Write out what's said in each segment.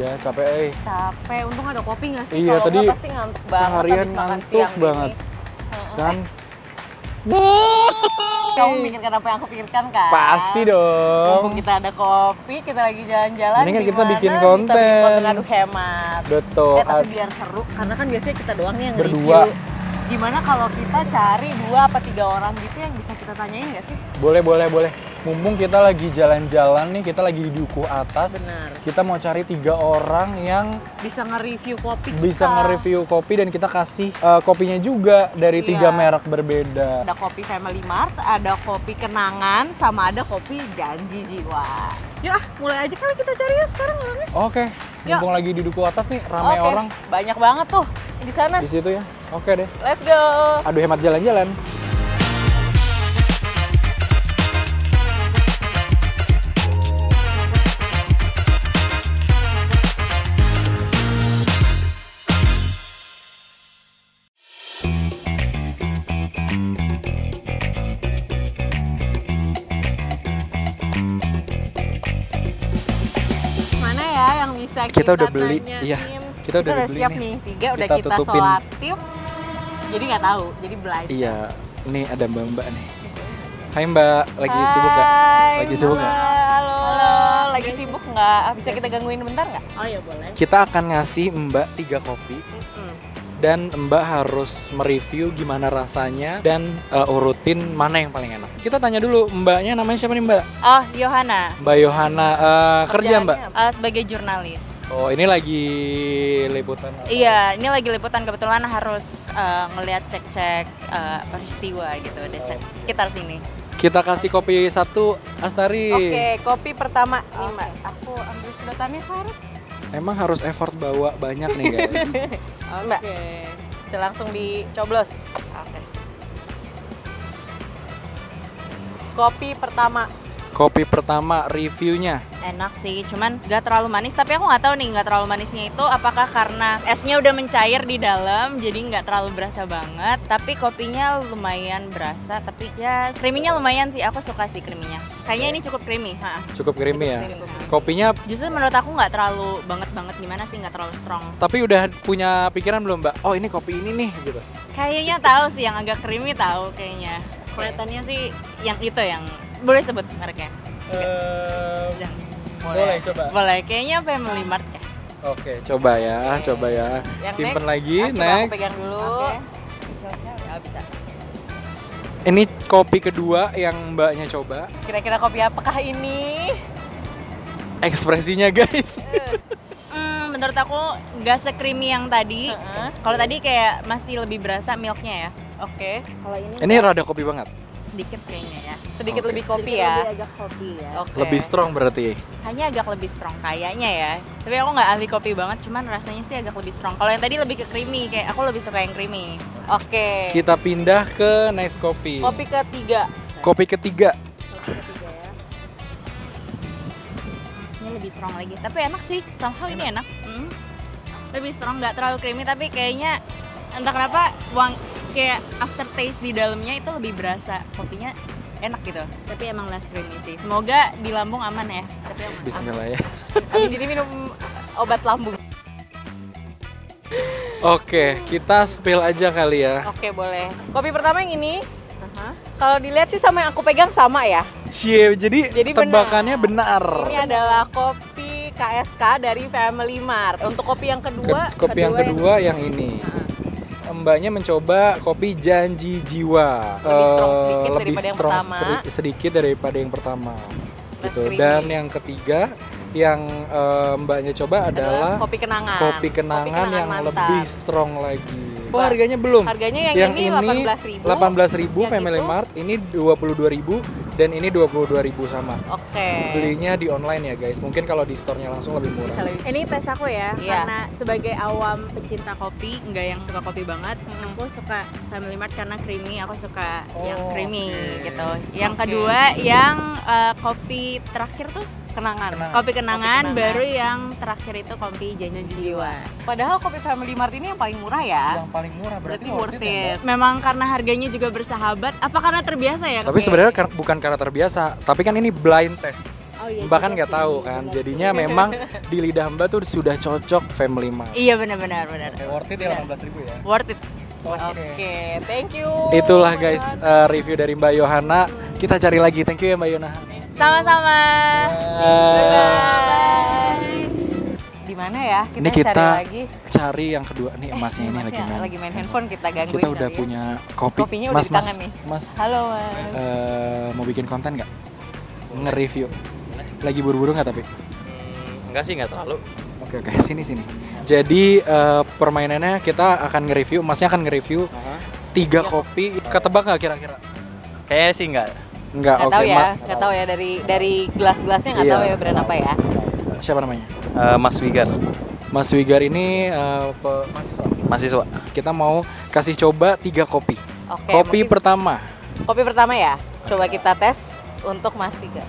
Iya, capek Capek, untung ada kopi nggak sih? Iya, Kalau tadi nggak pasti ngantuk banget seharian habis makan ngantuk siang banget. ini. Kan? Kamu pikirkan apa yang aku pikirkan kan? Pasti dong. Mumpung kita ada kopi, kita lagi jalan-jalan. Ini kan kita gimana bikin kita konten. bikin konten, aduh hemat. Betul. Tapi biar seru, karena kan biasanya kita doang nih yang Berdua. review. Gimana kalau kita cari 2 apa 3 orang gitu yang bisa kita tanyain nggak sih? Boleh. Mumpung kita lagi jalan-jalan nih, kita lagi di dukuh atas. Benar. Kita mau cari 3 orang yang Bisa nge-review kopi kita. bisa nge-review kopi dan kita kasih kopinya juga dari 3 Iya. merek berbeda. Ada kopi Family Mart, ada kopi Kenangan, sama ada kopi Janji Jiwa. Yuk mulai aja kali kita cari ya sekarang orangnya. Oke, Yuk. mumpung lagi di dukuh atas nih, rame Oke, orang banyak banget tuh di sana. di situ ya. Oke deh. Let's go. Aduh hemat jalan-jalan. Mana ya yang bisa Kita udah beli, tanyain? iya. Kita udah beli siap nih. nih. 3 udah Kita kita tutupin. sholatin. Jadi nggak tahu, jadi blind. Iya, nih ada mbak-mbak nih. Hai mbak, lagi sibuk nggak? Hai, Lagi sibuk nggak? Halo. Lagi sibuk nggak? Bisa kita gangguin bentar nggak? Oh ya boleh. Kita akan ngasih mbak 3 kopi dan mbak harus mereview gimana rasanya dan urutin mana yang paling enak. Kita tanya dulu, mbaknya namanya siapa nih mbak? Oh, Yohana. Mbak Yohana, kerja mbak? Sebagai jurnalis. Oh ini lagi liputan apa? Iya, ini lagi liputan, kebetulan harus ngelihat cek-cek peristiwa gitu di sekitar sini. Kita kasih kopi 1, Astari. Oke, kopi pertama nih mbak. Aku ambil sedotannya Faruk. Emang harus effort bawa banyak nih guys. Mbak, bisa langsung dicoblos. Oke. Kopi pertama. Kopi pertama reviewnya. Enak sih, cuman gak terlalu manis. Tapi aku nggak tahu nih, gak terlalu manisnya itu apakah karena esnya udah mencair di dalam, jadi nggak terlalu berasa banget. Tapi kopinya lumayan berasa, tapi ya creamy-nya lumayan sih. Aku suka sih creamy-nya. Kayaknya ini cukup creamy. Cukup creamy ya. Creamy. Kopinya Justru menurut aku nggak terlalu banget gimana sih, nggak terlalu strong. tapi udah punya pikiran belum mbak? Oh ini kopi ini nih gitu. Kayaknya tahu sih yang agak creamy, tahu kayaknya. Kelihatannya sih yang itu yang boleh sebut mereknya. Jangan. Boleh coba. Boleh, kayaknya Family Mart ya. Oke, coba ya, coba ya. Yang Simpen next, lagi, coba aku next. pegang dulu. Ya, bisa. Ini kopi kedua yang mbaknya coba. Kira-kira kopi apakah ini? Ekspresinya guys. Menurut aku nggak se-creamy yang tadi. Kalau tadi kayak masih lebih berasa milknya ya. Oke. Kalau ini Ini rada kopi banget. sedikit kayaknya ya. Sedikit Oke. lebih kopi ya. Lebih agak kopi ya. Oke. Lebih strong berarti. Hanya agak lebih strong kayaknya ya. Tapi aku nggak ahli kopi banget, cuman rasanya sih agak lebih strong. Kalau yang tadi lebih ke creamy, kayak aku lebih suka yang creamy. Oke. Kita pindah ke next kopi. Kopi ketiga. Kopi ketiga. Kopi ketiga ya. Ini lebih strong lagi. Tapi enak sih, somehow ini enak. Lebih strong, nggak terlalu creamy, tapi kayaknya entah kenapa kayak aftertaste di dalamnya itu lebih berasa. Kopinya enak gitu, tapi emang less creamy sih. Semoga di lambung aman ya. Tapi aman. Bismillah ya. Habis ini minum obat lambung. Oke, kita spill aja kali ya. Oke, boleh. Kopi pertama yang ini. Kalau dilihat sih sama yang aku pegang sama ya. Cie, jadi tebakannya benar. Ini adalah kopi KSK dari Family Mart. Untuk kopi yang kedua, Kopi yang kedua yang ini. Mbaknya mencoba kopi Janji Jiwa. Lebih strong sedikit Lebih daripada yang strong pertama. sedikit daripada yang pertama. Less Gitu. creamy. Dan yang ketiga yang mbaknya coba adalah kopi kenangan. kopi kenangan yang mantan. lebih strong lagi. Oh harganya belum? Harganya yang ini 18.000. 18.000 Yang Family itu? Mart, ini 22.000 dan ini 22.000 sama. Oke. Belinya di online ya guys. Mungkin kalau di store-nya langsung lebih murah. Bisa lebih. Ini tes aku ya, Iya. karena sebagai awam pecinta kopi, nggak yang suka kopi banget. Aku suka Family Mart karena creamy, aku suka yang creamy gitu. Yang kedua yang kopi terakhir tuh Kenangan. kopi kenangan, Kopi kenangan. baru yang terakhir itu kopi Janji Jiwa. Padahal kopi Family Mart ini yang paling murah ya. Yang paling murah Berarti worth it. Memang karena harganya juga bersahabat, apa karena terbiasa ya? Tapi sebenarnya bukan karena terbiasa, tapi kan ini blind test. Oh, iya Mbak kan juga nggak sih, tahu kan. benar Jadinya sih. memang di lidah Mbak tuh sudah cocok Family Mart. Iya benar. Worth it ya 18.000 ya. Worth it. Oke, thank you. Itulah guys review dari Mbak Yohana. Kita cari lagi. Thank you ya Mbak Yohana. Sama-sama. Bye. Di mana ya? Ini kita cari lagi. cari yang kedua nih emasnya ini Masnya lagi main handphone, kita gangguin. Kita udah kali ya. punya kopi. Kopinya udah Mas, di tangan nih. Mas, Halo Mas. mau bikin konten nggak? Nge-review. Lagi buru-buru nggak tapi? Enggak sih, enggak terlalu. Oke, sini. Jadi permainannya kita akan nge-review, Masnya akan nge-review 3 kopi. Ketebak nggak kira-kira? Kayaknya sih enggak. Enggak, Nggak oke. tahu ya, nggak tahu ya dari gelas-gelasnya nggak Iya. tahu ya brand apa ya. Siapa namanya? Mas Wigar, Mas Wigar ini mahasiswa. kita mau kasih coba 3 kopi. Oke. Kopi mungkin pertama. kopi pertama ya. Coba kita tes untuk Mas Viga.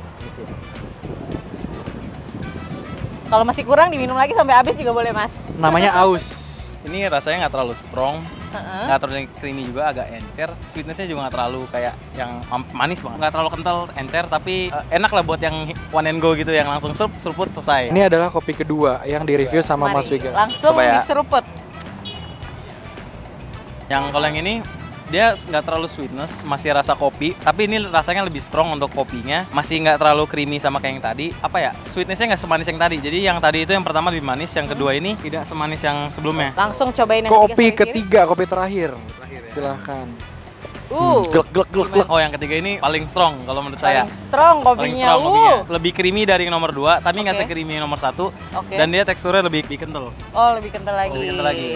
Kalau masih kurang diminum lagi sampai habis juga boleh Mas. Namanya Aus. Ini rasanya nggak terlalu strong, Heeh. nggak terlalu creamy juga, agak encer. Sweetnessnya juga nggak terlalu kayak yang manis banget, nggak terlalu kental, encer, tapi enak lah buat yang one and go gitu, yang langsung seruput selesai. Ini adalah kopi kedua yang direview sama Mari, Mas Wigar. langsung Coba ya. diseruput. Yang kalau yang ini dia nggak terlalu sweetness, masih rasa kopi, tapi ini rasanya lebih strong untuk kopinya, masih nggak terlalu creamy sama kayak yang tadi. Apa ya, sweetnessnya nggak semanis yang tadi. Jadi yang tadi itu yang pertama lebih manis, yang kedua ini tidak semanis yang sebelumnya. Langsung cobain yang Kopi sampai kiri. ketiga, kopi terakhir. Silahkan. Glek. Oh yang ketiga ini paling strong kalau menurut saya. Paling strong Paling kopinya. strong kopinya. Lebih creamy dari yang nomor 2, tapi nggak Oke. se-creamy yang nomor 1. Oke. Dan dia teksturnya lebih kental. Oh, lebih kental lagi. Lebih kental lagi.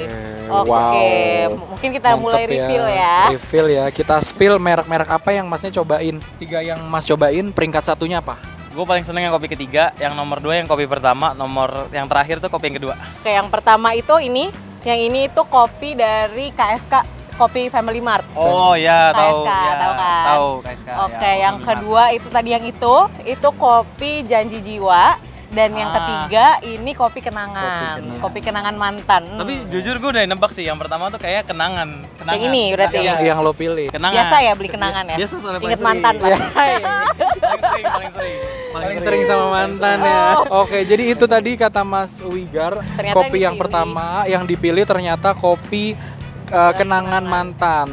Oke, mungkin kita mulai Mantep refill ya. Refill ya. Kita spill merek-merek apa yang Masnya cobain. 3 yang Mas cobain, peringkat satunya apa? Gue paling seneng yang kopi ketiga, yang nomor 2 yang kopi pertama, yang terakhir tuh kopi yang kedua. Oke, yang pertama itu ini, yang ini itu kopi dari KSK, Kopi Family Mart. Oh ya, tahu. KSK, Ya, tahu kan? Tahu KSK. Oke, ya, yang kopi kedua itu tadi yang itu kopi Janji Jiwa, dan yang ketiga ini kopi kenangan, kopi kenangan mantan. Mart. Tapi jujur gue udah nebak sih, yang pertama tuh kayak kenangan. Yang ini berarti? Iya, Yang lo pilih. kenangan. Biasa ya beli kenangan ya. Biasa soalnya Ingat paling mantan sering. Pak. Paling sering. Paling sering sama mantan ya. Oke, jadi itu tadi kata Mas Wigar, Ternyata kopi yang yang dipilih. pertama yang dipilih ternyata kopi kenangan mantan.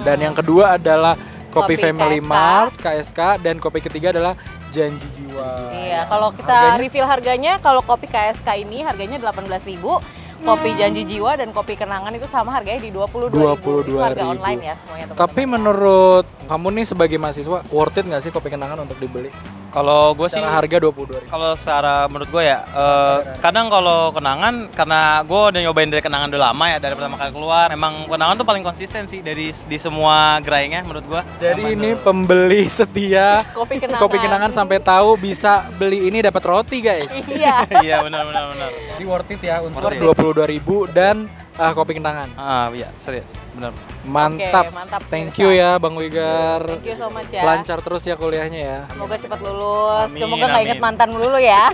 Dan yang kedua adalah kopi Kopi Family KSK. Mart, KSK, dan kopi ketiga adalah Janji Jiwa. Iya, kalau kita Harganya? refill harganya, kalau kopi KSK ini harganya 18.000, kopi Janji Jiwa dan kopi kenangan itu sama harganya di 22.000. Itu harga 22.000. online ya semuanya teman-teman. Tapi menurut kamu nih sebagai mahasiswa, worth it nggak sih kopi kenangan untuk dibeli? Kalau gue sih, Secara harga 22.000. kalau secara menurut gue ya, kadang kalau kenangan, karena gue udah nyobain dari kenangan udah lama ya, dari pertama kali keluar, emang kenangan tuh paling konsisten sih di semua gerainya menurut gue. Jadi ini pembeli setia Kopi kenangan. sampai tahu bisa beli ini dapat roti guys. Iya. Iya benar. Jadi worth it ya untuk Worth it. 22.000 dan kopi kenangan. Iya serius, benar. Mantap. Oke, mantap, Thank pemirsa. you ya Bang Wigar. Thank you so much ya. Lancar terus ya kuliahnya ya. Semoga cepat lulus. Amin, Semoga nggak inget amin. mantan dulu ya.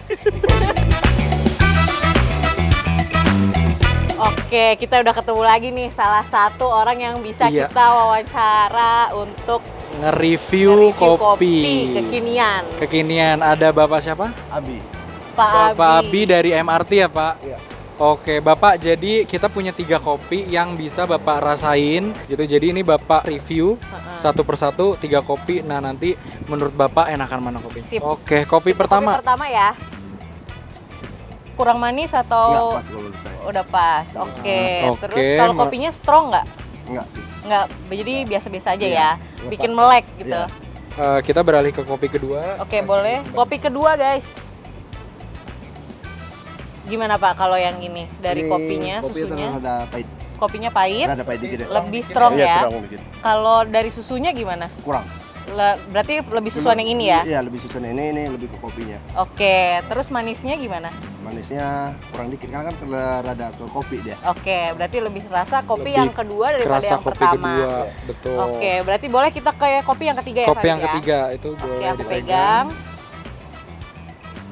Oke, kita udah ketemu lagi nih salah satu orang yang bisa Iya. kita wawancara untuk Nge-review nge-review kopi. kekinian. Kekinian ada Bapak siapa? Abi. Pak Bapak Abi. Abi dari MRT ya Pak? Iya. Oke Bapak, jadi kita punya 3 kopi yang bisa Bapak rasain gitu. Jadi ini Bapak review satu persatu 3 kopi. Nah nanti menurut Bapak enakan mana kopi? Sip. Oke, kopi pertama. Kopi pertama ya. Kurang manis Enggak atau pas kalau menurut saya. udah pas? Oke. Pas, Terus oke. kalau kopinya strong nggak? Enggak sih. Nggak, jadi biasa-biasa aja Iya, ya. nggak Bikin pas. melek gitu. Iya. Kita beralih ke kopi kedua. Oke, boleh. Kopi kedua, guys. Gimana Pak kalau yang ini? Dari Ini kopinya, kopi susunya? rada pahit. Kopinya pahit, Rada pahit dikit ya. lebih strong Iya, ya. strong dikit. Kalau dari susunya gimana? Kurang. Berarti lebih susuan yang ini ya? Iya, lebih susuan ini lebih ke kopinya. Oke, terus manisnya gimana? Manisnya kurang dikit karena kan rada ke kopi dia. Oke, berarti lebih rasa kopi Lebih yang kedua daripada Kerasa yang kopi pertama. kedua, betul. Oke, berarti boleh kita ke kopi yang ketiga ya? Kopi yang Farid, ya? ketiga itu Oke, boleh aku dipegang. pegang.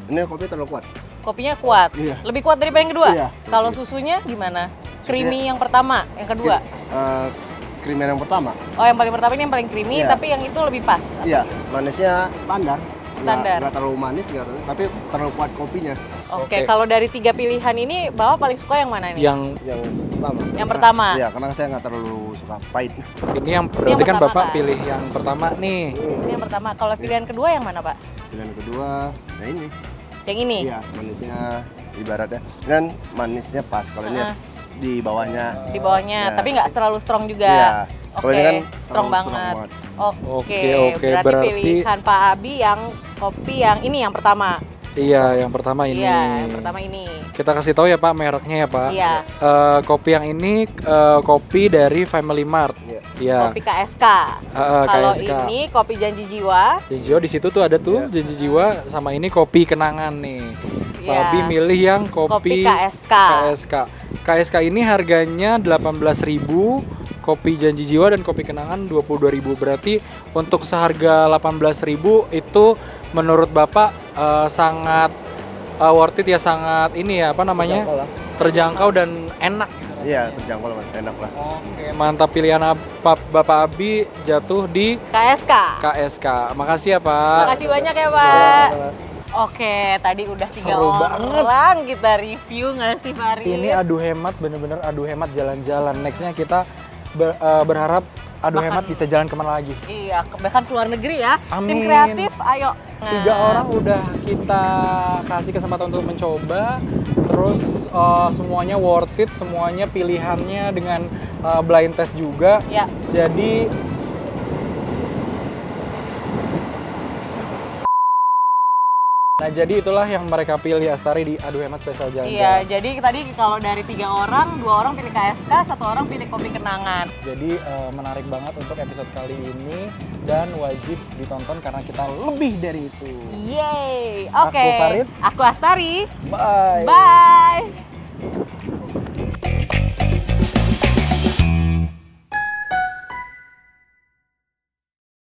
Ini kopi terlalu kuat. Kopinya kuat. Iya. Lebih kuat daripada yang kedua? Iya. Kalau susunya gimana? Creamy yang pertama, yang kedua? Creamer yang pertama. Oh, yang paling pertama ini yang paling creamy, Iya. tapi yang itu lebih pas. Iya, manisnya standar. Standar. Nggak terlalu manis, tapi terlalu kuat kopinya. Oke, kalau dari 3 pilihan ini, Bapak paling suka yang mana nih? Yang Yang pertama? Iya, karena saya nggak terlalu suka pahit. ini yang berarti kan pertama, Bapak kan? pilih yang pertama nih. Ini yang pertama. Kalau pilihan kedua yang mana, Pak? Pilihan kedua, ya ini. Yang ini? Iya, manisnya ibaratnya. Dan manisnya pas, kalau ini di bawahnya. Di bawahnya, Ya. tapi nggak terlalu strong juga. Iya. Oke, Kalau ini kan strong terlalu banget. Oke, Oke, berarti berarti- pilihan Pak Abi yang kopi yang ini yang pertama. Iya, yang pertama ini. Iya, yang pertama ini. Kita kasih tahu ya Pak mereknya ya Pak. Iya. Kopi yang ini kopi dari Family Mart. Iya. Kopi KSK. Kalau KSK. ini kopi Janji Jiwa. Janji Jiwa di situ tuh ada tuh Janji Jiwa sama ini kopi kenangan nih. Pak Iya. Abi milih yang Kopi kopi KSK. KSK. KSK ini harganya 18.000, kopi Janji Jiwa dan kopi kenangan 22.000. Berarti untuk seharga 18.000 itu menurut Bapak sangat worth it ya, sangat ini ya apa namanya? Terjangkau lah. Terjangkau dan enak. Iya, terjangkau lah, enak lah. Oke, mantap, pilihan Bapak Abi jatuh di KSK. KSK. Makasih ya Pak. Makasih banyak ya Pak. Oke, tadi udah 3 Seru orang kita review nggak sih Farid? Ini adu hemat, bener-bener adu hemat jalan-jalan. Nextnya kita berharap adu Bahkan- hemat bisa jalan kemana lagi. Iya, bahkan keluar negeri ya. Tim Amin. kreatif, ayo. 3 orang udah kita kasih kesempatan untuk mencoba. Terus semuanya worth it, semuanya pilihannya dengan blind test juga. Ya. Jadi jadi itulah yang mereka pilih Astari di adu hemat spesial jalan-jalan. Iya, jadi tadi kalau dari 3 orang, 2 orang pilih KSK, 1 orang pilih kopi kenangan. Jadi menarik banget untuk episode kali ini dan wajib ditonton karena kita lebih dari itu. Yeay. Aku Oke. Farid. Aku Astari. Bye. Bye.